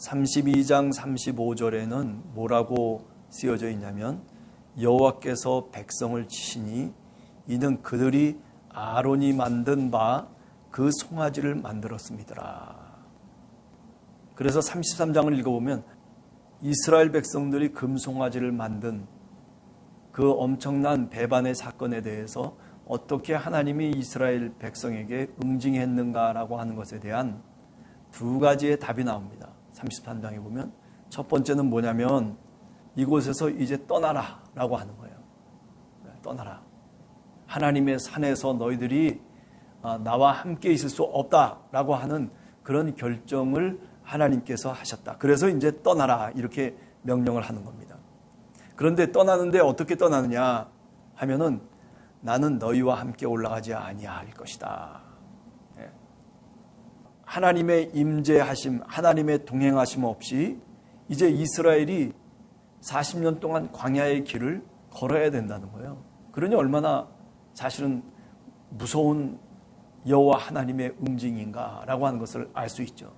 32장 35절에는 뭐라고 쓰여져 있냐면 여호와께서 백성을 치시니 이는 그들이 아론이 만든 바 그 송아지를 만들었습니다. 그래서 33장을 읽어보면 이스라엘 백성들이 금송아지를 만든 그 엄청난 배반의 사건에 대해서 어떻게 하나님이 이스라엘 백성에게 응징했는가라고 하는 것에 대한 두 가지의 답이 나옵니다. 33장에 보면 첫 번째는 뭐냐면 이곳에서 이제 떠나라 라고 하는 거예요. 떠나라. 하나님의 산에서 너희들이 나와 함께 있을 수 없다라고 하는 그런 결정을 하나님께서 하셨다. 그래서 이제 떠나라 이렇게 명령을 하는 겁니다. 그런데 떠나는데 어떻게 떠나느냐 하면은 나는 너희와 함께 올라가지 아니할 것이다. 하나님의 임재하심, 하나님의 동행하심 없이 이제 이스라엘이 40년 동안 광야의 길을 걸어야 된다는 거예요. 그러니 얼마나 사실은 무서운 여호와 하나님의 응징인가라고 하는 것을 알 수 있죠.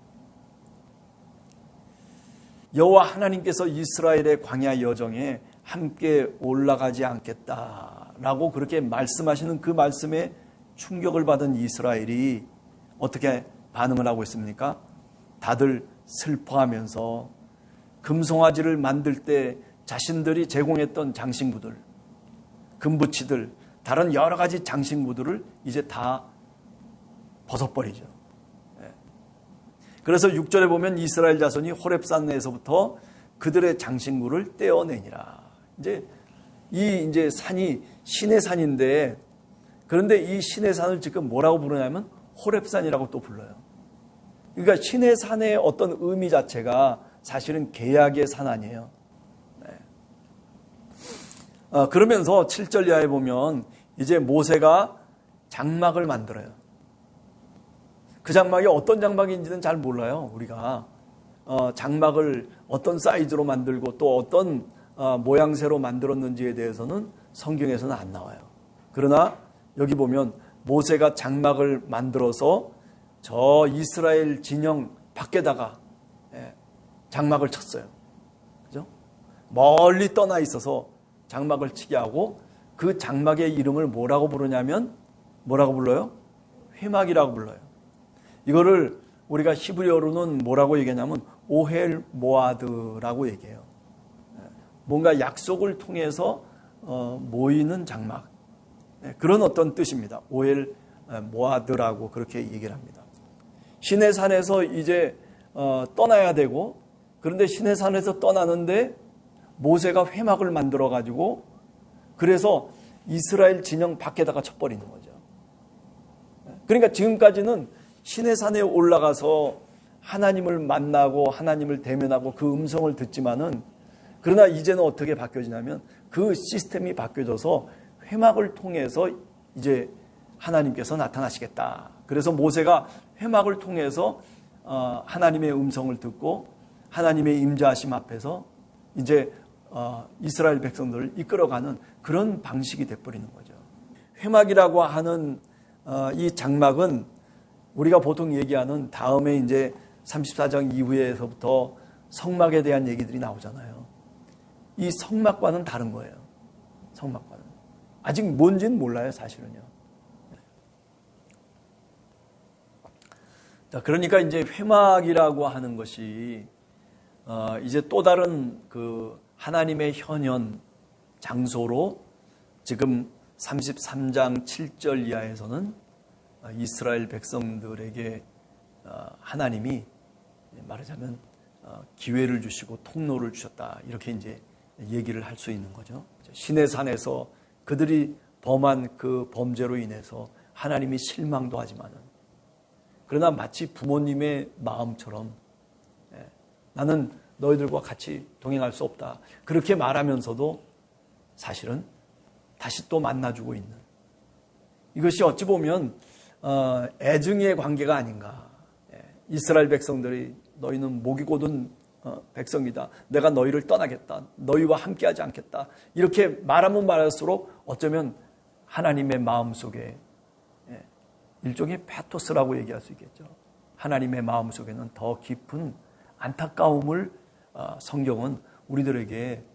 여호와 하나님께서 이스라엘의 광야 여정에 함께 올라가지 않겠다라고 그렇게 말씀하시는 그 말씀에 충격을 받은 이스라엘이 어떻게 반응을 하고 있습니까? 다들 슬퍼하면서 금송아지를 만들 때 자신들이 제공했던 장신구들, 금부치들, 다른 여러 가지 장신구들을 이제 다 벗어버리죠. 그래서 6절에 보면 이스라엘 자손이 호렙산에서부터 그들의 장신구를 떼어내니라. 이제 산이 신의 산인데, 그런데 이 신의 산을 지금 뭐라고 부르냐면 호렙산이라고 또 불러요. 그러니까 신의 산의 어떤 의미 자체가 사실은 계약의 산 아니에요. 그러면서 7절 이하에 보면 이제 모세가 장막을 만들어요. 그 장막이 어떤 장막인지는 잘 몰라요. 우리가 장막을 어떤 사이즈로 만들고 또 어떤 모양새로 만들었는지에 대해서는 성경에서는 안 나와요. 그러나 여기 보면 모세가 장막을 만들어서 저 이스라엘 진영 밖에다가 장막을 쳤어요. 그죠? 멀리 떠나 있어서 장막을 치게 하고 그 장막의 이름을 뭐라고 부르냐면 뭐라고 불러요? 회막이라고 불러요. 이거를 우리가 히브리어로는 뭐라고 얘기하냐면 오헬 모아드라고 얘기해요. 뭔가 약속을 통해서 모이는 장막, 그런 어떤 뜻입니다. 오헬 모아드라고 그렇게 얘기를 합니다. 시내 산에서 이제 떠나야 되고, 그런데 시내 산에서 떠나는데 모세가 회막을 만들어 가지고 그래서 이스라엘 진영 밖에다가 쳐버리는 거죠. 그러니까 지금까지는 시내산에 올라가서 하나님을 만나고 하나님을 대면하고 그 음성을 듣지만은, 그러나 이제는 어떻게 바뀌어지냐면 그 시스템이 바뀌어져서 회막을 통해서 이제 하나님께서 나타나시겠다. 그래서 모세가 회막을 통해서 하나님의 음성을 듣고 하나님의 임재하심 앞에서 이제 이스라엘 백성들을 이끌어가는 그런 방식이 돼버리는 거죠. 회막이라고 하는 이 장막은 우리가 보통 얘기하는 다음에 이제 34장 이후에서부터 성막에 대한 얘기들이 나오잖아요. 이 성막과는 다른 거예요. 성막과는. 아직 뭔지는 몰라요, 사실은요. 자, 그러니까 이제 회막이라고 하는 것이 이제 또 다른 그 하나님의 현현 장소로 지금 33장 7절 이하에서는 이스라엘 백성들에게 하나님이 말하자면 기회를 주시고 통로를 주셨다. 이렇게 이제 얘기를 할 수 있는 거죠. 신의 산에서 그들이 범한 그 범죄로 인해서 하나님이 실망도 하지만은, 그러나 마치 부모님의 마음처럼 나는 너희들과 같이 동행할 수 없다. 그렇게 말하면서도 사실은 다시 또 만나주고 있는, 이것이 어찌 보면 애증의 관계가 아닌가. 이스라엘 백성들이 너희는 목이 곧은 백성이다. 내가 너희를 떠나겠다. 너희와 함께하지 않겠다. 이렇게 말하면 말할수록 어쩌면 하나님의 마음속에 일종의 파토스라고 얘기할 수 있겠죠. 하나님의 마음속에는 더 깊은 안타까움을 성경은 우리들에게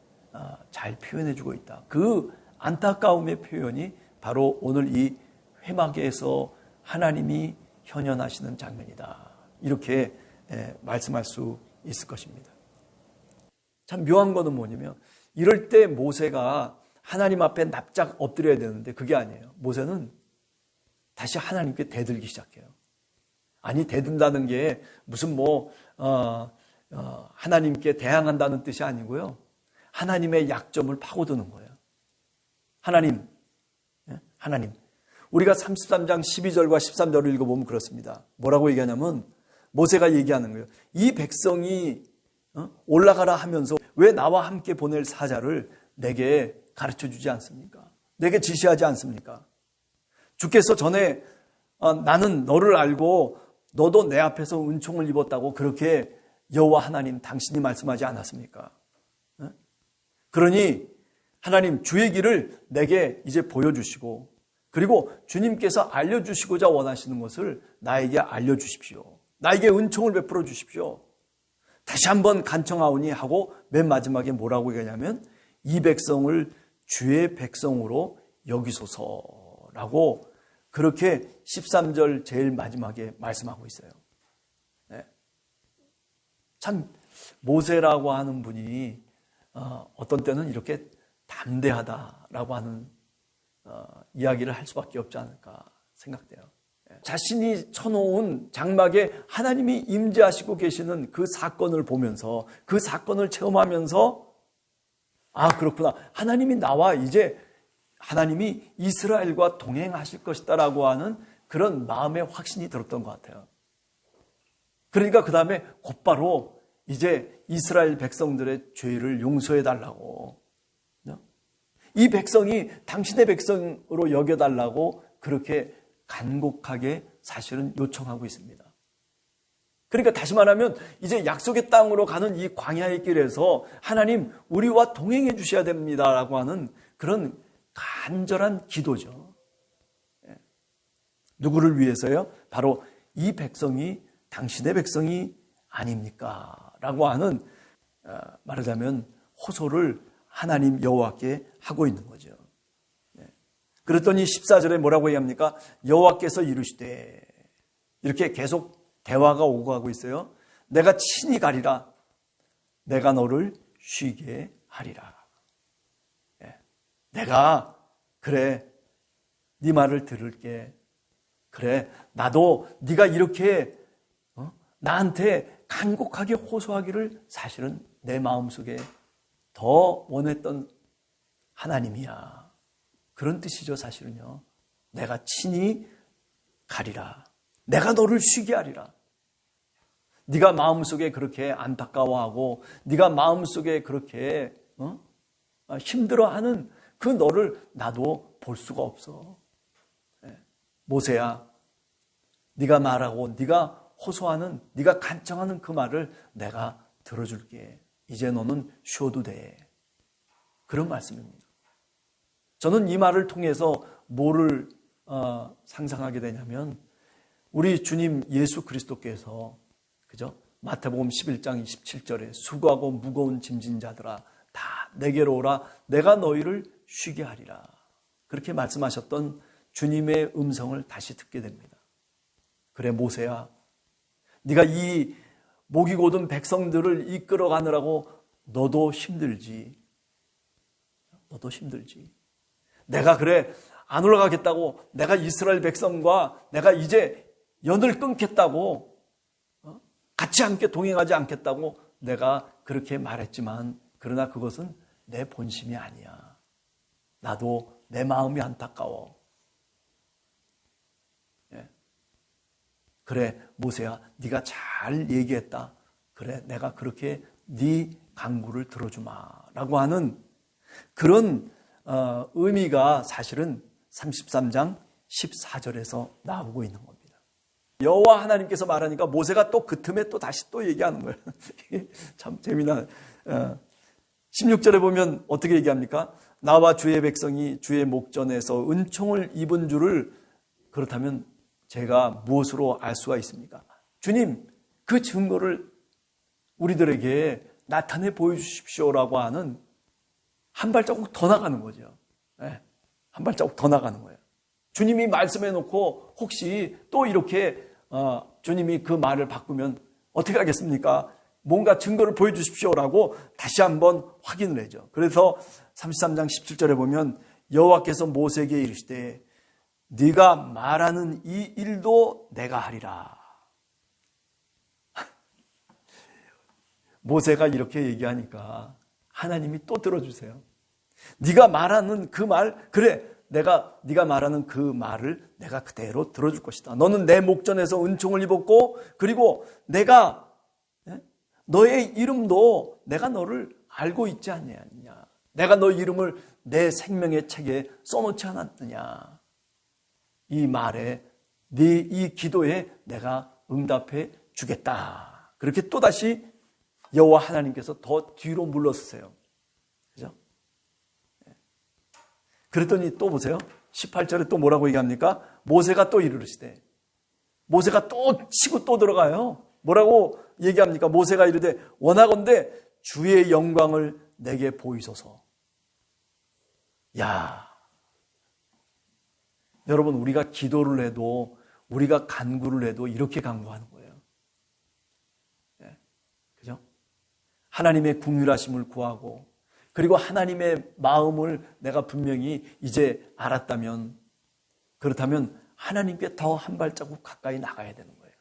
잘 표현해주고 있다. 그 안타까움의 표현이 바로 오늘 이 회막에서 하나님이 현현하시는 장면이다. 이렇게 말씀할 수 있을 것입니다. 참 묘한 거는 뭐냐면 이럴 때 모세가 하나님 앞에 납작 엎드려야 되는데 그게 아니에요. 모세는 다시 하나님께 대들기 시작해요. 아니, 대든다는 게 무슨 하나님께 대항한다는 뜻이 아니고요. 하나님의 약점을 파고드는 거예요. 하나님. 우리가 33장 12절과 13절을 읽어보면 그렇습니다. 뭐라고 얘기하냐면 모세가 얘기하는 거예요. 이 백성이 올라가라 하면서 왜 나와 함께 보낼 사자를 내게 가르쳐주지 않습니까? 내게 지시하지 않습니까? 주께서 전에 나는 너를 알고 너도 내 앞에서 은총을 입었다고 그렇게 여호와 하나님 당신이 말씀하지 않았습니까? 그러니 하나님 주의 길을 내게 이제 보여주시고 그리고 주님께서 알려주시고자 원하시는 것을 나에게 알려주십시오. 나에게 은총을 베풀어 주십시오. 다시 한번 간청하오니 하고 맨 마지막에 뭐라고 얘기하냐면 이 백성을 주의 백성으로 여기소서라고 그렇게 13절 제일 마지막에 말씀하고 있어요. 네. 참 모세라고 하는 분이 어떤 때는 이렇게 담대하다라고 하는 이야기를 할 수밖에 없지 않을까 생각돼요. 자신이 쳐놓은 장막에 하나님이 임재하시고 계시는 그 사건을 보면서 그 사건을 체험하면서 그렇구나. 하나님이 나와 이제 하나님이 이스라엘과 동행하실 것이다라고 하는 그런 마음의 확신이 들었던 것 같아요. 그러니까 그 다음에 곧바로 이제 이스라엘 백성들의 죄를 용서해 달라고 이 백성이 당신의 백성으로 여겨달라고 그렇게 간곡하게 사실은 요청하고 있습니다. 그러니까 다시 말하면 이제 약속의 땅으로 가는 이 광야의 길에서 하나님 우리와 동행해 주셔야 됩니다라고 하는 그런 간절한 기도죠. 누구를 위해서요? 바로 이 백성이 당신의 백성이 아닙니까? 라고 하는 말하자면 호소를 하나님 여호와께 하고 있는 거죠. 그랬더니 14절에 뭐라고 얘기합니까? 여호와께서 이르시되 이렇게 계속 대화가 오고 가고 있어요. 내가 친히 가리라. 내가 너를 쉬게 하리라. 내가 그래 네 말을 들을게. 그래 나도 네가 이렇게 나한테 간곡하게 호소하기를 사실은 내 마음속에 더 원했던 하나님이야. 그런 뜻이죠. 사실은요. 내가 친히 가리라. 내가 너를 쉬게 하리라. 네가 마음속에 그렇게 안타까워하고 네가 마음속에 그렇게 힘들어하는 그 너를 나도 볼 수가 없어. 모세야, 네가 말하고 네가 호소하는 네가 간청하는 그 말을 내가 들어줄게. 이제 너는 쉬어도 돼. 그런 말씀입니다. 저는 이 말을 통해서 뭐를 상상하게 되냐면 우리 주님 예수 그리스도께서 그죠? 마태복음 11장 27절에 수고하고 무거운 짐진 자들아 다 내게로 오라 내가 너희를 쉬게 하리라. 그렇게 말씀하셨던 주님의 음성을 다시 듣게 됩니다. 그래 모세야, 네가 이 목이 곧은 백성들을 이끌어가느라고 너도 힘들지. 내가 그래 안 올라가겠다고 내가 이스라엘 백성과 내가 이제 연을 끊겠다고 같이 함께 동행하지 않겠다고 내가 그렇게 말했지만 그러나 그것은 내 본심이 아니야. 나도 내 마음이 안타까워. 그래 모세야 네가 잘 얘기했다. 그래 내가 그렇게 네 간구를 들어주마라고 하는 그런 의미가 사실은 33장 14절에서 나오고 있는 겁니다. 여호와 하나님께서 말하니까 모세가 또 그 틈에 또 다시 또 얘기하는 거예요. 참 재미난 16절에 보면 어떻게 얘기합니까? 나와 주의 백성이 주의 목전에서 은총을 입은 줄을 그렇다면 제가 무엇으로 알 수가 있습니까? 주님 그 증거를 우리들에게 나타내 보여주십시오라고 하는 한 발자국 더 나가는 거죠. 네, 한 발자국 더 나가는 거예요. 주님이 말씀해 놓고 혹시 또 이렇게 주님이 그 말을 바꾸면 어떻게 하겠습니까? 뭔가 증거를 보여주십시오라고 다시 한번 확인을 해죠. 그래서 33장 17절에 보면 여호와께서 모세에게 이르시되 네가 말하는 이 일도 내가 하리라. 모세가 이렇게 얘기하니까 하나님이 또 들어주세요. 네가 말하는 그 말, 그래, 네가 말하는 그 말을 내가 그대로 들어줄 것이다. 너는 내 목전에서 은총을 입었고, 그리고 내가 너의 이름도 내가 너를 알고 있지 않느냐. 내가 너 이름을 내 생명의 책에 써놓지 않았느냐. 이 말에 네 이 기도에 내가 응답해 주겠다. 그렇게 또다시 여호와 하나님께서 더 뒤로 물러서세요. 그죠? 그랬더니 또 보세요. 18절에 또 뭐라고 얘기합니까? 모세가 또 이르시되, 모세가 또 치고 또 들어가요. 뭐라고 얘기합니까? 모세가 이르되 원하건대 주의 영광을 내게 보이소서. 야, 여러분, 우리가 기도를 해도, 우리가 간구를 해도 이렇게 간구하는 거예요. 네. 그죠? 하나님의 긍휼하심을 구하고, 그리고 하나님의 마음을 내가 분명히 이제 알았다면, 그렇다면 하나님께 더 한 발자국 가까이 나가야 되는 거예요.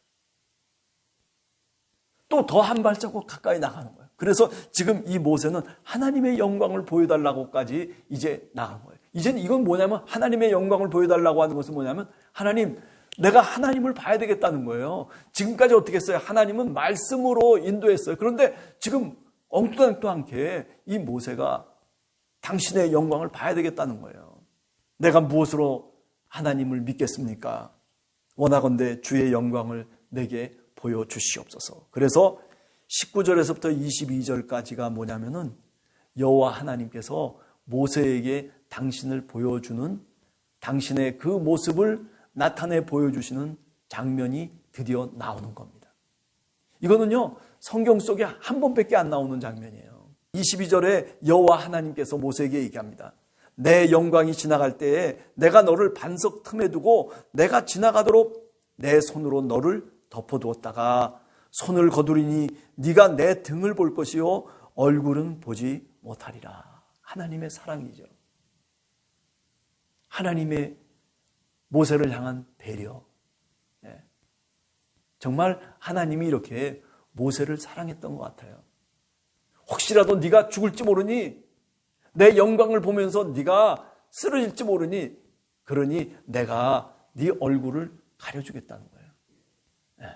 또 더 한 발자국 가까이 나가는 거예요. 그래서 지금 이 모세는 하나님의 영광을 보여달라고까지 이제 나간 거예요. 이제는 이건 뭐냐면, 하나님의 영광을 보여달라고 하는 것은 뭐냐면, 하나님, 내가 하나님을 봐야 되겠다는 거예요. 지금까지 어떻게 했어요? 하나님은 말씀으로 인도했어요. 그런데 지금 엉뚱하게 이 모세가 당신의 영광을 봐야 되겠다는 거예요. 내가 무엇으로 하나님을 믿겠습니까? 원하건대 주의 영광을 내게 보여주시옵소서. 그래서 19절에서부터 22절까지가 뭐냐면은 여호와 하나님께서 모세에게 당신을 보여주는, 당신의 그 모습을 나타내 보여주시는 장면이 드디어 나오는 겁니다. 이거는요, 성경 속에 한 번밖에 안 나오는 장면이에요. 22절에 여호와 하나님께서 모세에게 얘기합니다. 내 영광이 지나갈 때에 내가 너를 반석 틈에 두고 내가 지나가도록 내 손으로 너를 덮어두었다가 손을 거두리니 네가 내 등을 볼 것이요 얼굴은 보지 못하리라. 하나님의 사랑이죠. 하나님의 모세를 향한 배려. 네. 정말 하나님이 이렇게 모세를 사랑했던 것 같아요. 혹시라도 네가 죽을지 모르니, 내 영광을 보면서 네가 쓰러질지 모르니, 그러니 내가 네 얼굴을 가려주겠다는 거예요. 네.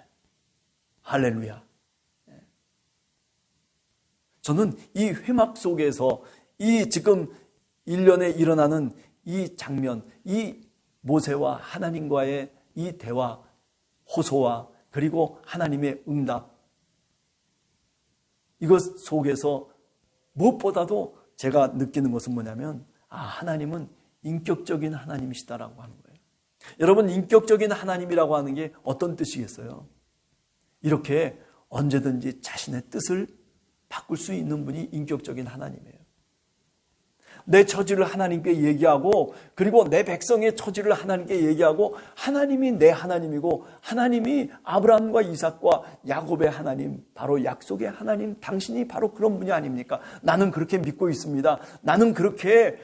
할렐루야. 네. 저는 이 회막 속에서 이 지금 1년에 일어나는 이 장면, 이 모세와 하나님과의 이 대화, 호소와 그리고 하나님의 응답, 이것 속에서 무엇보다도 제가 느끼는 것은 뭐냐면, 하나님은 인격적인 하나님이시다라고 하는 거예요. 여러분, 인격적인 하나님이라고 하는 게 어떤 뜻이겠어요? 이렇게 언제든지 자신의 뜻을 바꿀 수 있는 분이 인격적인 하나님이에요. 내 처지를 하나님께 얘기하고, 그리고 내 백성의 처지를 하나님께 얘기하고, 하나님이 내 하나님이고, 하나님이 아브라함과 이삭과 야곱의 하나님, 바로 약속의 하나님, 당신이 바로 그런 분이 아닙니까? 나는 그렇게 믿고 있습니다. 나는 그렇게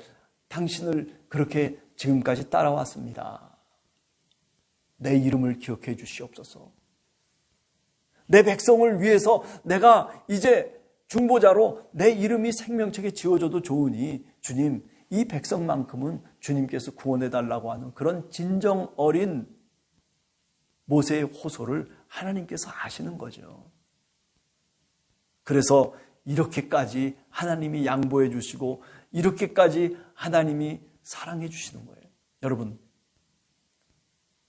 당신을 그렇게 지금까지 따라왔습니다. 내 이름을 기억해 주시옵소서. 내 백성을 위해서 내가 이제 중보자로 내 이름이 생명책에 지워져도 좋으니 주님, 이 백성만큼은 주님께서 구원해달라고 하는 그런 진정 어린 모세의 호소를 하나님께서 아시는 거죠. 그래서 이렇게까지 하나님이 양보해 주시고 이렇게까지 하나님이 사랑해 주시는 거예요. 여러분,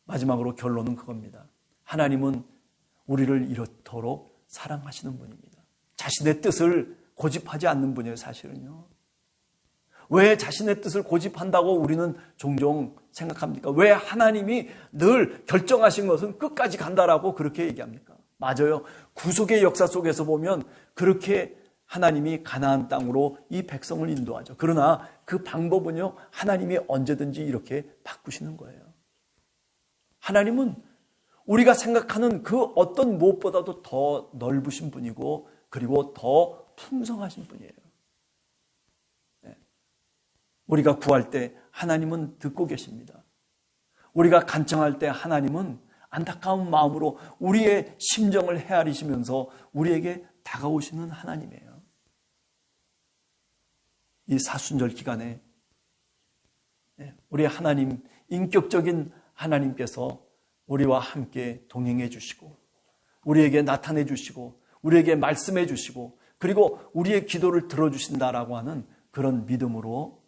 마지막으로 결론은 그겁니다. 하나님은 우리를 이렇도록 사랑하시는 분입니다. 자신의 뜻을 고집하지 않는 분이에요, 사실은요. 왜 자신의 뜻을 고집한다고 우리는 종종 생각합니까? 왜 하나님이 늘 결정하신 것은 끝까지 간다라고 그렇게 얘기합니까? 맞아요. 구속의 역사 속에서 보면 그렇게 하나님이 가나안 땅으로 이 백성을 인도하죠. 그러나 그 방법은요, 하나님이 언제든지 이렇게 바꾸시는 거예요. 하나님은 우리가 생각하는 그 어떤 무엇보다도 더 넓으신 분이고, 그리고 더 풍성하신 분이에요. 우리가 구할 때 하나님은 듣고 계십니다. 우리가 간청할 때 하나님은 안타까운 마음으로 우리의 심정을 헤아리시면서 우리에게 다가오시는 하나님이에요. 이 사순절 기간에 우리 하나님, 인격적인 하나님께서 우리와 함께 동행해 주시고, 우리에게 나타내 주시고, 우리에게 말씀해 주시고, 그리고 우리의 기도를 들어주신다라고 하는 그런 믿음으로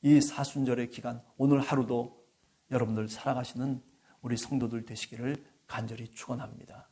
이 사순절의 기간, 오늘 하루도 여러분들 살아가시는 우리 성도들 되시기를 간절히 축원합니다.